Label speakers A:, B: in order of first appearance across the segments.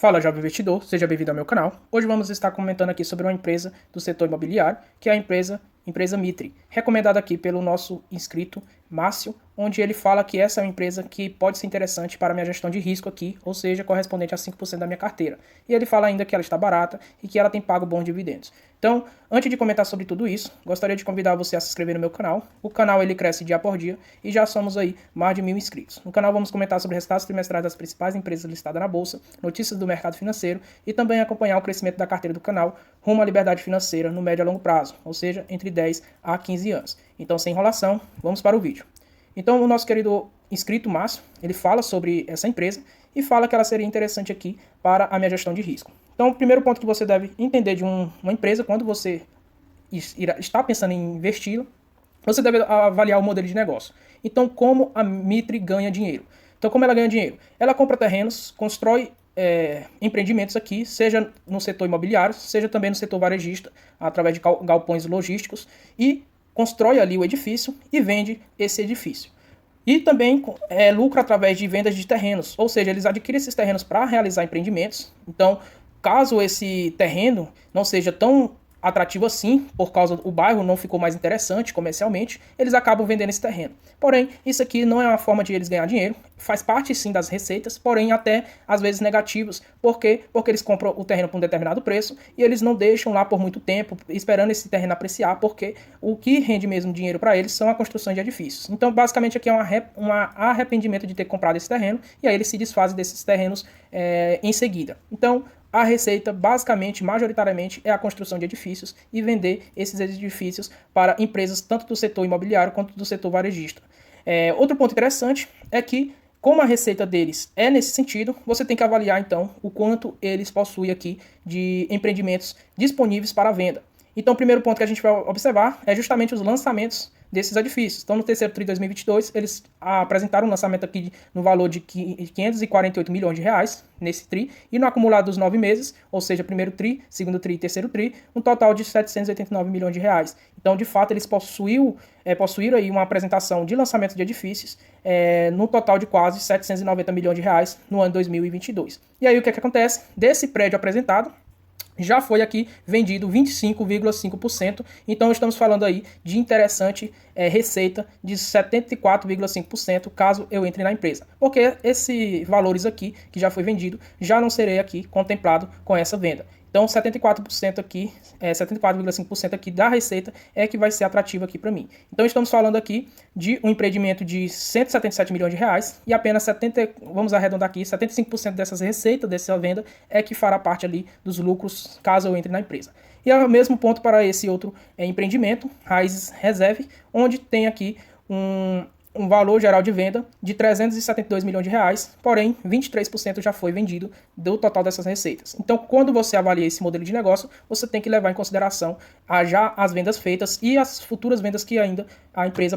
A: Fala, jovem investidor, seja bem-vindo ao meu canal. Hoje vamos estar comentando aqui sobre uma empresa do setor imobiliário, que é a empresa Mitre, recomendada aqui pelo nosso inscrito Márcio, onde ele fala que essa é uma empresa que pode ser interessante para a minha gestão de risco aqui, ou seja, correspondente a 5% da minha carteira. E ele fala ainda que ela está barata e que ela tem pago bons dividendos. Então, antes de comentar sobre tudo isso, gostaria de convidar você a se inscrever no meu canal. O canal ele cresce dia por dia e já somos aí mais de 1.000 inscritos. No canal vamos comentar sobre resultados trimestrais das principais empresas listadas na bolsa, notícias do mercado financeiro e também acompanhar o crescimento da carteira do canal rumo à liberdade financeira no médio a longo prazo, ou seja, entre 10 a 15 anos. Então, sem enrolação, vamos para o vídeo. Então, o nosso querido inscrito Márcio, ele fala sobre essa empresa e fala que ela seria interessante aqui para a minha gestão de risco. Então, o primeiro ponto que você deve entender de uma empresa, quando você está pensando em investi-la, você deve avaliar o modelo de negócio. Então, como a Mitre ganha dinheiro? Então, como ela ganha dinheiro? Ela compra terrenos, constrói empreendimentos aqui, seja no setor imobiliário, seja também no setor varejista, através de galpões logísticos, e constrói ali o edifício e vende esse edifício. E também lucra através de vendas de terrenos, ou seja, eles adquirem esses terrenos para realizar empreendimentos. Então, caso esse terreno não seja tão atrativo assim, por causa do bairro não ficou mais interessante comercialmente, eles acabam vendendo esse terreno. Porém, isso aqui não é uma forma de eles ganhar dinheiro, faz parte sim das receitas, porém até às vezes negativos. Por quê? Porque eles compram o terreno por um determinado preço e eles não deixam lá por muito tempo esperando esse terreno apreciar, porque o que rende mesmo dinheiro para eles são a construção de edifícios. Então, basicamente aqui é um arrependimento de ter comprado esse terreno e aí eles se desfazem desses terrenos em seguida. Então, a receita, basicamente, majoritariamente, é a construção de edifícios e vender esses edifícios para empresas tanto do setor imobiliário quanto do setor varejista. Outro ponto interessante é que, como a receita deles é nesse sentido, você tem que avaliar, então, o quanto eles possuem aqui de empreendimentos disponíveis para venda. Então, o primeiro ponto que a gente vai observar é justamente os lançamentos desses edifícios. Então, no terceiro TRI de 2022, eles apresentaram um lançamento aqui no valor de 548 milhões de reais nesse TRI, e no acumulado dos 9 meses, ou seja, primeiro TRI, segundo TRI e terceiro TRI, um total de 789 milhões de reais. Então, de fato, eles possuíram aí uma apresentação de lançamento de edifícios no total de quase 790 milhões de reais no ano 2022. E aí, o que acontece? Desse prédio apresentado, já foi aqui vendido 25,5%, então estamos falando aí de interessante receita de 74,5% caso eu entre na empresa, porque esses valores aqui que já foi vendido já não serei aqui contemplado com essa venda. Então 74% aqui, 74,5% aqui da receita é que vai ser atrativo aqui para mim. Então estamos falando aqui de um empreendimento de 177 milhões de reais e apenas vamos arredondar aqui, 75% dessas receitas dessa venda é que fará parte ali dos lucros caso eu entre na empresa. E é o mesmo ponto para esse outro empreendimento, Raízes Reserve, onde tem aqui um valor geral de venda de 372 milhões de reais, porém 23% já foi vendido do total dessas receitas. Então, quando você avalia esse modelo de negócio, você tem que levar em consideração já as vendas feitas e as futuras vendas que ainda a empresa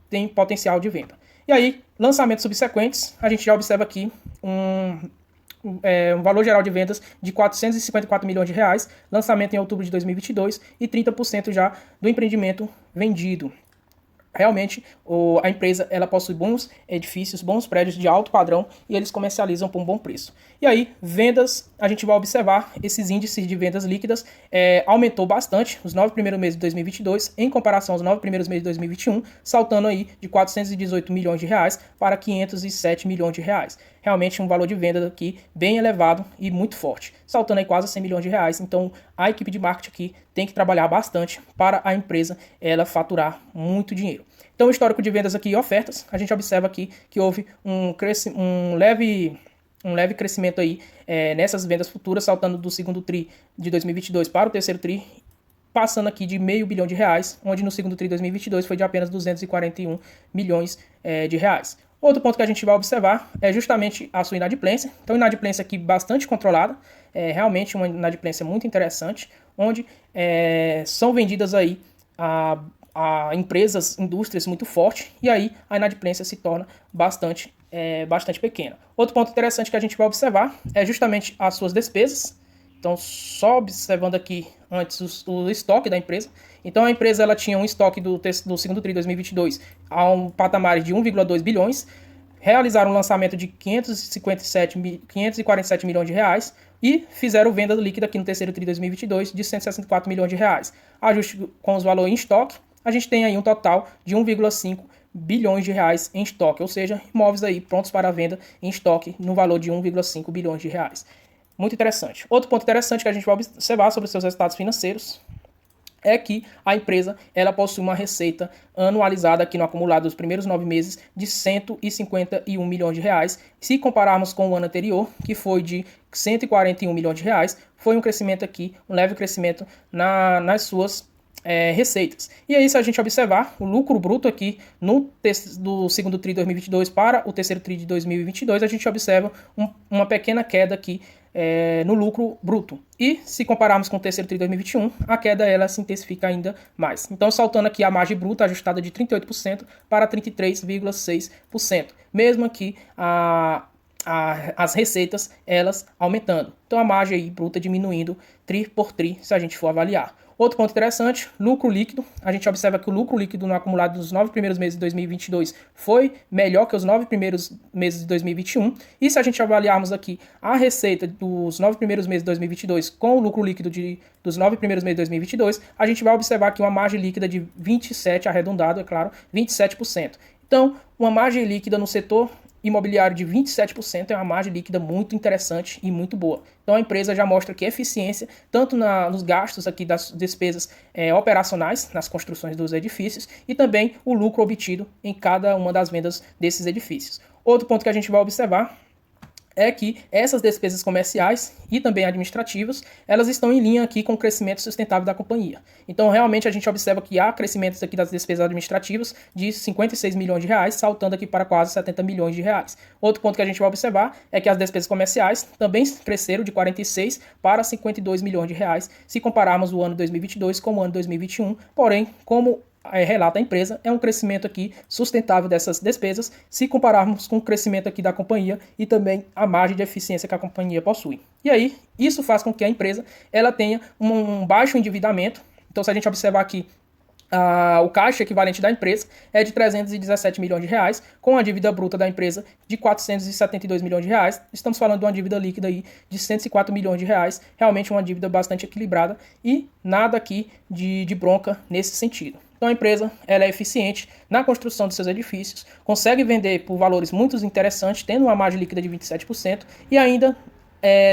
A: tem potencial de venda. E aí, lançamentos subsequentes, a gente já observa aqui um valor geral de vendas de 454 milhões de reais, lançamento em outubro de 2022 e 30% já do empreendimento vendido. Realmente, a empresa ela possui bons edifícios, bons prédios de alto padrão e eles comercializam por um bom preço. E aí, vendas, a gente vai observar esses índices de vendas líquidas aumentou bastante os 9 primeiros meses de 2022 em comparação aos 9 primeiros meses de 2021, saltando aí de 418 milhões de reais para 507 milhões de reais. Realmente um valor de venda aqui bem elevado e muito forte, saltando aí quase 100 milhões de reais. Então, a equipe de marketing aqui tem que trabalhar bastante para a empresa ela faturar muito dinheiro. Então, o histórico de vendas aqui e ofertas, a gente observa aqui que houve um leve crescimento aí nessas vendas futuras, saltando do segundo TRI de 2022 para o terceiro TRI, passando aqui de meio bilhão de reais, onde no segundo TRI de 2022 foi de apenas 241 milhões de reais. Outro ponto que a gente vai observar é justamente a sua inadimplência. Então, inadimplência aqui bastante controlada, realmente uma inadimplência muito interessante, onde são vendidas aí a empresas, indústrias muito fortes, e aí a inadimplência se torna bastante pequena. Outro ponto interessante que a gente vai observar é justamente as suas despesas. Então, só observando aqui antes o estoque da empresa. Então, a empresa ela tinha um estoque do segundo TRI de 2022 a um patamar de 1,2 bilhões, realizaram um lançamento de 547 milhões de reais e fizeram venda líquida aqui no terceiro TRI 2022 de 164 milhões de reais. Ajuste com os valores em estoque, a gente tem aí um total de 1,5 bilhões de reais em estoque, ou seja, imóveis aí prontos para venda em estoque no valor de 1,5 bilhões de reais. Muito interessante. Outro ponto interessante que a gente vai observar sobre os seus resultados financeiros é que a empresa ela possui uma receita anualizada aqui no acumulado dos primeiros 9 meses de 151 milhões de reais. Se compararmos com o ano anterior, que foi de 141 milhões de reais, foi um crescimento aqui, um leve crescimento nas suas receitas. E aí, se a gente observar o lucro bruto aqui do segundo TRI de 2022 para o terceiro TRI de 2022, a gente observa uma pequena queda aqui no lucro bruto. E se compararmos com o terceiro TRI de 2021, a queda ela se intensifica ainda mais. Então, saltando aqui a margem bruta ajustada de 38% para 33,6%, mesmo que as receitas elas aumentando. Então, a margem aí bruta diminuindo TRI por TRI, se a gente for avaliar. Outro ponto interessante, lucro líquido. A gente observa que o lucro líquido no acumulado dos 9 primeiros meses de 2022 foi melhor que os 9 primeiros meses de 2021. E se a gente avaliarmos aqui a receita dos 9 primeiros meses de 2022 com o lucro líquido dos 9 primeiros meses de 2022, a gente vai observar aqui uma margem líquida de 27%, arredondado, é claro, 27%. Então, uma margem líquida no setor imobiliário de 27% é uma margem líquida muito interessante e muito boa. Então a empresa já mostra que eficiência, tanto nos gastos aqui das despesas operacionais, nas construções dos edifícios, e também o lucro obtido em cada uma das vendas desses edifícios. Outro ponto que a gente vai observar é que essas despesas comerciais e também administrativas, elas estão em linha aqui com o crescimento sustentável da companhia. Então, realmente, a gente observa que há crescimentos aqui das despesas administrativas de 56 milhões de reais, saltando aqui para quase 70 milhões de reais. Outro ponto que a gente vai observar é que as despesas comerciais também cresceram de 46 para 52 milhões de reais, se compararmos o ano 2022 com o ano 2021, porém, como relata a empresa, é um crescimento aqui sustentável dessas despesas, se compararmos com o crescimento aqui da companhia e também a margem de eficiência que a companhia possui. E aí, isso faz com que a empresa ela tenha um baixo endividamento. Então, se a gente observar aqui, o caixa equivalente da empresa é de 317 milhões de reais, com a dívida bruta da empresa de 472 milhões de reais. Estamos falando de uma dívida líquida aí de 104 milhões de reais, realmente uma dívida bastante equilibrada e nada aqui de bronca nesse sentido. Então a empresa ela é eficiente na construção de seus edifícios, consegue vender por valores muito interessantes, tendo uma margem líquida de 27% e ainda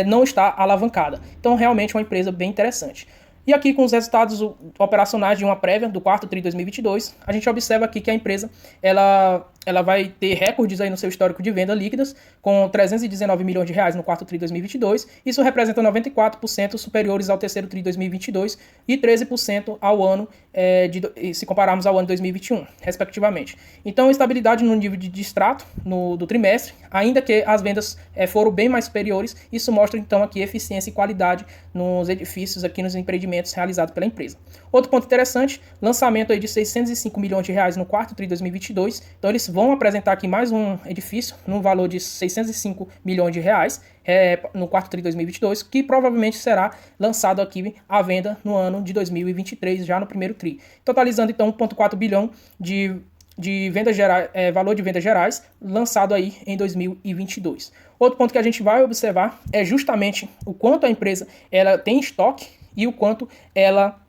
A: não está alavancada. Então realmente uma empresa bem interessante. E aqui com os resultados operacionais de uma prévia do quarto TRI 2022, a gente observa aqui que a empresa ela vai ter recordes aí no seu histórico de vendas líquidas, com 319 milhões de reais no quarto TRI 2022. Isso representa 94% superiores ao terceiro TRI 2022 e 13% ao ano, se compararmos ao ano 2021, respectivamente. Então, estabilidade no nível de distrato do trimestre, ainda que as vendas foram bem mais superiores. Isso mostra, então, aqui eficiência e qualidade nos edifícios, aqui nos empreendimentos realizados pela empresa. Outro ponto interessante, lançamento aí de 605 milhões de reais no quarto TRI 2022. Então, eles vão apresentar aqui mais um edifício no valor de 605 milhões de reais no quarto TRI 2022, que provavelmente será lançado aqui à venda no ano de 2023, já no primeiro TRI. Totalizando, então, 1,4 bilhão de vendas gerais, valor de vendas gerais, lançado aí em 2022. Outro ponto que a gente vai observar é justamente o quanto a empresa ela tem estoque e o quanto ela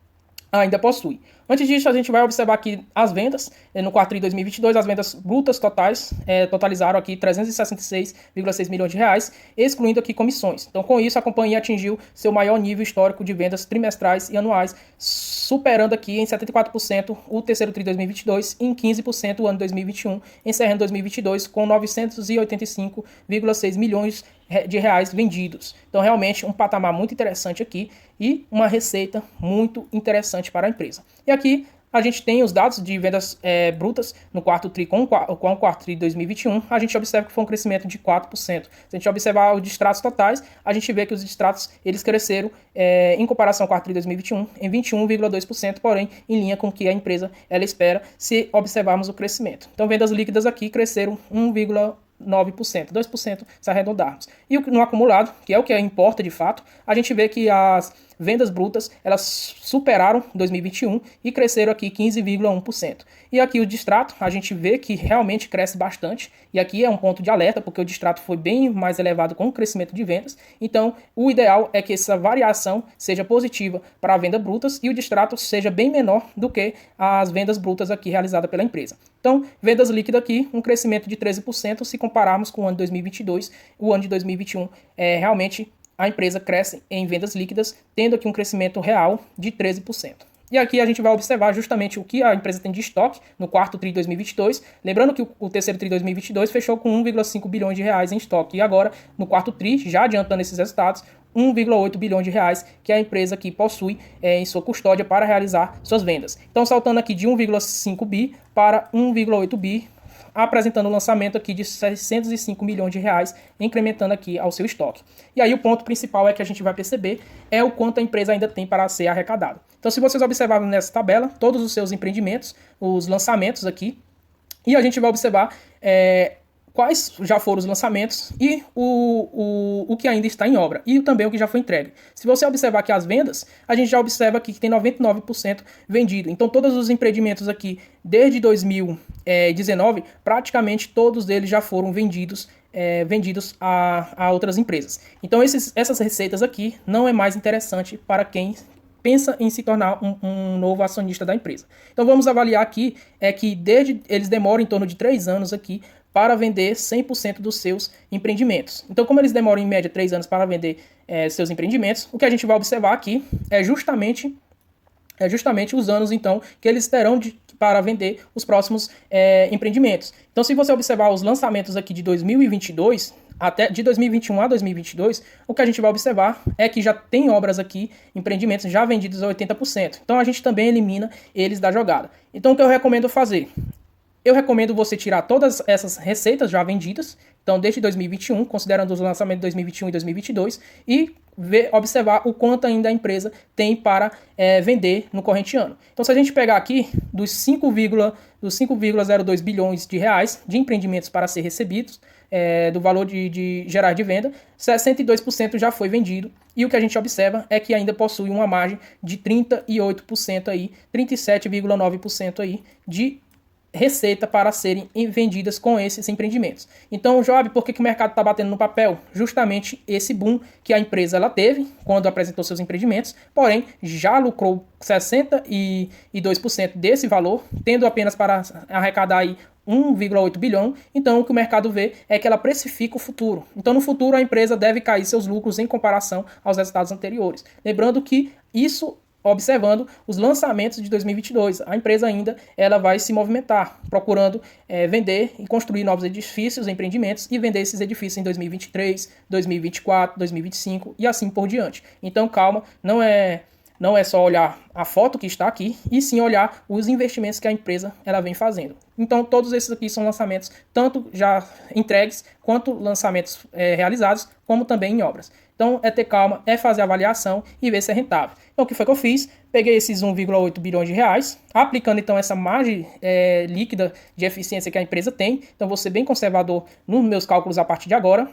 A: ainda possui. Antes disso, a gente vai observar aqui as vendas. No quarto TRI 2022, as vendas brutas totais totalizaram aqui 366,6 milhões de reais, excluindo aqui comissões. Então, com isso, a companhia atingiu seu maior nível histórico de vendas trimestrais e anuais, superando aqui em 74% o terceiro TRI 2022 e em 15% o ano 2021, encerrando 2022 com 985,6 milhões de reais vendidos. Então, realmente, um patamar muito interessante aqui e uma receita muito interessante para a empresa. E aqui a gente tem os dados de vendas brutas no quarto TRI com o quarto TRI de 2021. A gente observa que foi um crescimento de 4%. Se a gente observar os distratos totais, a gente vê que os distratos eles cresceram em comparação ao quarto TRI de 2021 em 21,2%, porém em linha com o que a empresa ela espera se observarmos o crescimento. Então, vendas líquidas aqui cresceram 1,9%, 2% se arredondarmos. E no acumulado, que é o que importa de fato, a gente vê que as vendas brutas, elas superaram 2021 e cresceram aqui 15,1%. E aqui o distrato, a gente vê que realmente cresce bastante, e aqui é um ponto de alerta, porque o distrato foi bem mais elevado com o crescimento de vendas. Então, o ideal é que essa variação seja positiva para a venda brutas e o distrato seja bem menor do que as vendas brutas aqui realizadas pela empresa. Então, vendas líquidas aqui, um crescimento de 13% se compararmos com o ano de 2022. O ano de 2021 realmente a empresa cresce em vendas líquidas, tendo aqui um crescimento real de 13%. E aqui a gente vai observar justamente o que a empresa tem de estoque no quarto TRI 2022. Lembrando que o terceiro TRI 2022 fechou com 1,5 bilhões de reais em estoque. E agora, no quarto TRI, já adiantando esses resultados, 1,8 bilhões de reais que a empresa aqui possui em sua custódia para realizar suas vendas. Então, saltando aqui de 1,5 bi para 1,8 bi, apresentando o lançamento aqui de 605 milhões de reais, incrementando aqui ao seu estoque. E aí o ponto principal é que a gente vai perceber é o quanto a empresa ainda tem para ser arrecadada. Então, se vocês observarem nessa tabela, todos os seus empreendimentos, os lançamentos aqui, e a gente vai observar quais já foram os lançamentos e o que ainda está em obra, e também o que já foi entregue. Se você observar aqui as vendas, a gente já observa aqui que tem 99% vendido. Então, todos os empreendimentos aqui, desde 2019, praticamente todos eles já foram vendidos a outras empresas. Então, essas receitas aqui não é mais interessante para quem pensa em se tornar um novo acionista da empresa. Então, vamos avaliar aqui que eles demoram em torno de 3 anos aqui para vender 100% dos seus empreendimentos. Então, como eles demoram em média 3 anos para vender seus empreendimentos, o que a gente vai observar aqui é justamente os anos, então, que eles terão para vender os próximos empreendimentos. Então, se você observar os lançamentos aqui de 2022, até de 2021 a 2022, o que a gente vai observar é que já tem obras aqui, empreendimentos já vendidos a 80%. Então, a gente também elimina eles da jogada. Então, o que eu recomendo fazer? Eu recomendo você tirar todas essas receitas já vendidas, então desde 2021, considerando os lançamentos de 2021 e 2022, e observar o quanto ainda a empresa tem para vender no corrente ano. Então, se a gente pegar aqui dos 5,02 bilhões de reais de empreendimentos para ser recebidos, do valor de gerar de venda, 62% já foi vendido, e o que a gente observa é que ainda possui uma margem de 38% aí, 37,9% aí de receita para serem vendidas com esses empreendimentos. Então, Joab, por que o mercado está batendo no papel? Justamente esse boom que a empresa ela teve quando apresentou seus empreendimentos, porém já lucrou 62% desse valor, tendo apenas para arrecadar aí 1,8 bilhão, então o que o mercado vê é que ela precifica o futuro. Então, no futuro, a empresa deve cair seus lucros em comparação aos resultados anteriores. Lembrando que isso observando os lançamentos de 2022. A empresa ainda ela vai se movimentar, procurando vender e construir novos edifícios, empreendimentos, e vender esses edifícios em 2023, 2024, 2025 e assim por diante. Então, calma, não é só olhar a foto que está aqui, e sim olhar os investimentos que a empresa ela vem fazendo. Então, todos esses aqui são lançamentos, tanto já entregues, quanto lançamentos realizados, como também em obras. Então, é ter calma, é fazer a avaliação e ver se é rentável. Então, o que foi que eu fiz? Peguei esses 1,8 bilhões de reais, aplicando então essa margem líquida de eficiência que a empresa tem. Então, vou ser bem conservador nos meus cálculos a partir de agora.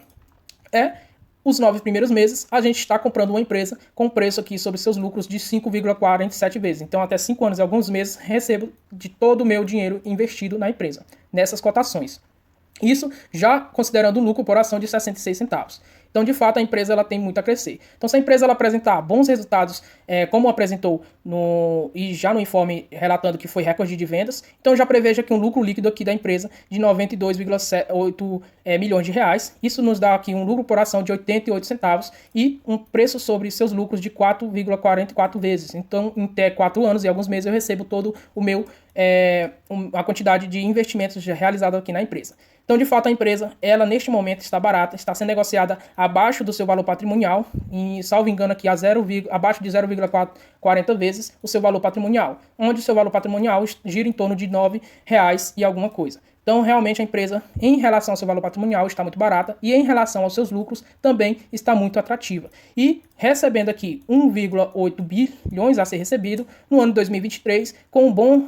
A: Os 9 primeiros meses, a gente está comprando uma empresa com preço aqui sobre seus lucros de 5,47 vezes. Então, até 5 anos e alguns meses, recebo de todo o meu dinheiro investido na empresa, nessas cotações. Isso já considerando o lucro por ação de 66 centavos. Então, de fato, a empresa ela tem muito a crescer. Então, se a empresa ela apresentar bons resultados, como apresentou e já no informe relatando que foi recorde de vendas, então já preveja que um lucro líquido aqui da empresa de 92,8 milhões de reais. Isso nos dá aqui um lucro por ação de 88 centavos e um preço sobre seus lucros de 4,44 vezes. Então, em até 4 anos e alguns meses eu recebo todo o meu a quantidade de investimentos realizados aqui na empresa. Então, de fato, a empresa, ela neste momento está barata, está sendo negociada abaixo do seu valor patrimonial, e, salvo engano aqui, abaixo de 0,40 vezes o seu valor patrimonial, onde o seu valor patrimonial gira em torno de R$ 9 e alguma coisa. Então, realmente, a empresa, em relação ao seu valor patrimonial, está muito barata e em relação aos seus lucros, também está muito atrativa. E recebendo aqui 1,8 bilhões a ser recebido no ano de 2023, com um bom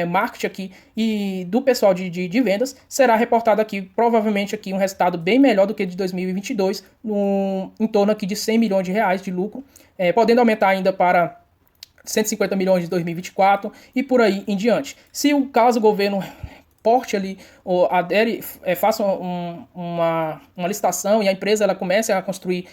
A: marketing aqui e do pessoal de vendas, será reportado aqui, provavelmente, aqui um resultado bem melhor do que de 2022, em torno aqui de 100 milhões de reais de lucro, podendo aumentar ainda para 150 milhões de 2024 e por aí em diante. Se o caso o governo porte ali, ou adere, faça uma licitação e a empresa ela comece a construir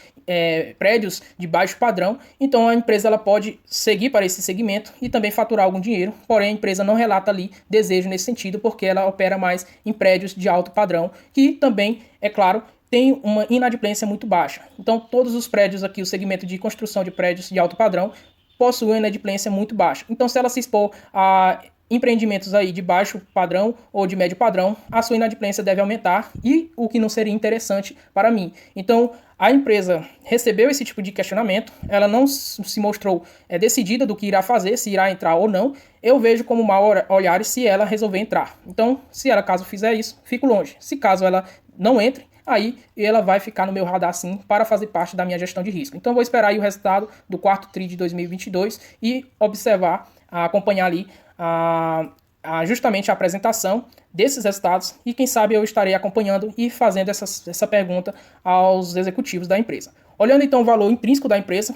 A: prédios de baixo padrão, então a empresa ela pode seguir para esse segmento e também faturar algum dinheiro, porém a empresa não relata ali desejo nesse sentido, porque ela opera mais em prédios de alto padrão, que também, é claro, tem uma inadimplência muito baixa. Então todos os prédios aqui, o segmento de construção de prédios de alto padrão, possui uma inadimplência muito baixa. Então, se ela se expor a empreendimentos aí de baixo padrão ou de médio padrão, a sua inadimplência deve aumentar, e o que não seria interessante para mim. Então, a empresa recebeu esse tipo de questionamento, ela não se mostrou decidida do que irá fazer, se irá entrar ou não. Eu vejo como mau olhar se ela resolver entrar. Então, se ela caso fizer isso, fico longe. Se caso ela não entre, aí ela vai ficar no meu radar sim para fazer parte da minha gestão de risco. Então vou esperar aí o resultado do quarto TRI de 2022 e observar, acompanhar ali justamente a apresentação desses resultados, e quem sabe eu estarei acompanhando e fazendo essa pergunta aos executivos da empresa. Olhando então o valor intrínseco da empresa,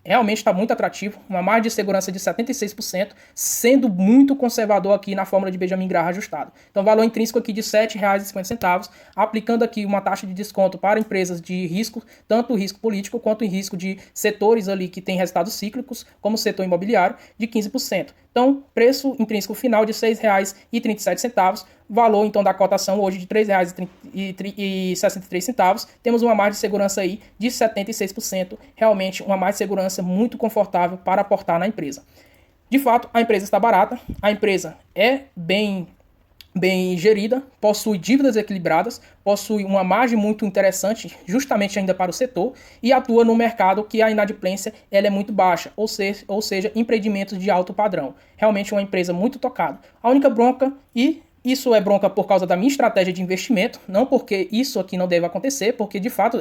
A: realmente está muito atrativo, uma margem de segurança de 76%, sendo muito conservador aqui na fórmula de Benjamin Graham ajustado. Então, valor intrínseco aqui de R$ 7,50, aplicando aqui uma taxa de desconto para empresas de risco, tanto risco político quanto em risco de setores ali que têm resultados cíclicos, como o setor imobiliário, de 15%. Então, preço intrínseco final de R$ 6,37, valor então da cotação hoje de R$ 3,63, temos uma margem de segurança aí de 76%, realmente uma margem de segurança muito confortável para aportar na empresa. De fato, a empresa está barata, a empresa é bem gerida, possui dívidas equilibradas, possui uma margem muito interessante justamente ainda para o setor e atua no mercado que a inadimplência ela é muito baixa, ou seja, empreendimentos de alto padrão. Realmente uma empresa muito tocada. A única bronca, e isso é bronca por causa da minha estratégia de investimento, não porque isso aqui não deve acontecer, porque de fato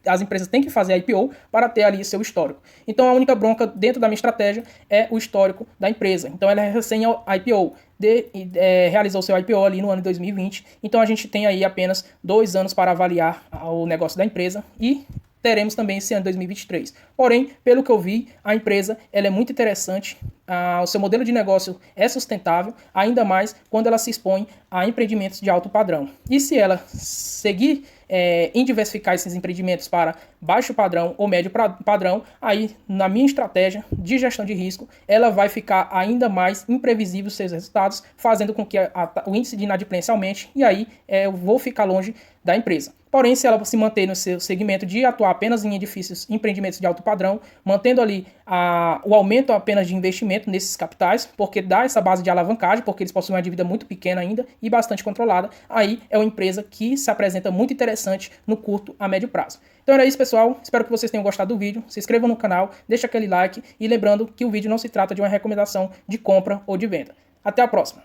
A: as empresas têm que fazer IPO para ter ali seu histórico. Então a única bronca dentro da minha estratégia é o histórico da empresa. Então ela é recém IPO, realizou seu IPO ali no ano de 2020, então a gente tem aí apenas 2 anos para avaliar o negócio da empresa e teremos também esse ano 2023. Porém, pelo que eu vi, a empresa ela é muito interessante, o seu modelo de negócio é sustentável, ainda mais quando ela se expõe a empreendimentos de alto padrão. E se ela seguir em diversificar esses empreendimentos para baixo padrão ou médio padrão, aí na minha estratégia de gestão de risco, ela vai ficar ainda mais imprevisível seus resultados, fazendo com que o índice de inadimplência aumente, e aí eu vou ficar longe da empresa. Porém, se ela se manter no seu segmento de atuar apenas em empreendimentos de alto padrão, mantendo ali o aumento apenas de investimento nesses capitais, porque dá essa base de alavancagem, porque eles possuem uma dívida muito pequena ainda e bastante controlada, aí é uma empresa que se apresenta muito interessante no curto a médio prazo. Então era isso, pessoal. Espero que vocês tenham gostado do vídeo. Se inscrevam no canal, deixa aquele like e lembrando que o vídeo não se trata de uma recomendação de compra ou de venda. Até a próxima!